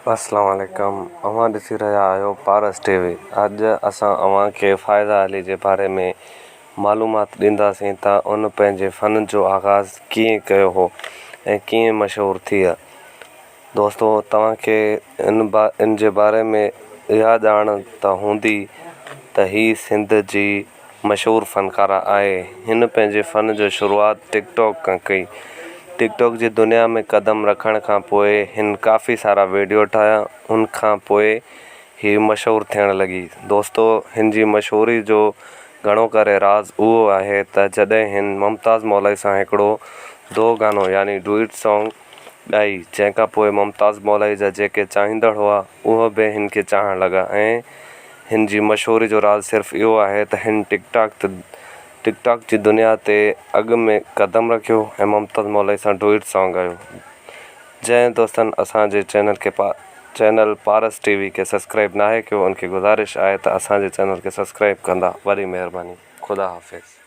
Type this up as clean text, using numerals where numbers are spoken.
अस्सलाम वालेकुम। अवां ॾिसी रहिया आहियो पारस टीवी। अॼु असां अवां खे फ़ाइदा अली जे बारे में मालूमात ॾींदासीं त उन पंहिंजे फ़न जो आगाज़ कीअं कयो हो ऐं कीअं मशहूरु थी आहे। दोस्तो, तव्हांखे इन जे बारे में इहा ॼाण त हूंदी त ही सिंध जी मशहूरु फ़नकारा आहे। हिन पंहिंजे फ़न जो शुरूआति टिकटॉक खां कई। टिकटॉक जी दुनिया में क़दम रखण खां पोइ हिन काफ़ी सारा वीडियो ठाहिया। उन खां पोइ ही मशहूरु थियण लॻी। दोस्तो, हिन जी मशहूरी जो घणो करे राज़ उहो आहे त जॾहिं हिन मुमताज़ मौलवी सां हिकिड़ो दो गानो यानी डुइट सॉन्ग ॻाई, जंहिंखां पोइ मुमताज़ मौलवी जा जेके चाहींदड़ हुआ उहे बि हिन खे चाहण लॻा। ऐं हिन जी मशहूरी जो राज़ सिर्फ़ु इहो आहे त हिन टिकटॉक जी दुनिया ते अॻु में क़दम रखियो ऐं मुमताज़ मौलवी सां डुइट सॉन्ग ॻायो। जंहिं दोस्तनि असांजे चैनल पारस टीवी खे सब्सक्राइब नाहे कयो, उनखे गुज़ारिश आहे त असांजे चैनल खे सब्सक्राइब कंदा। वॾी महिरबानी। ख़ुदा हाफ़िज़।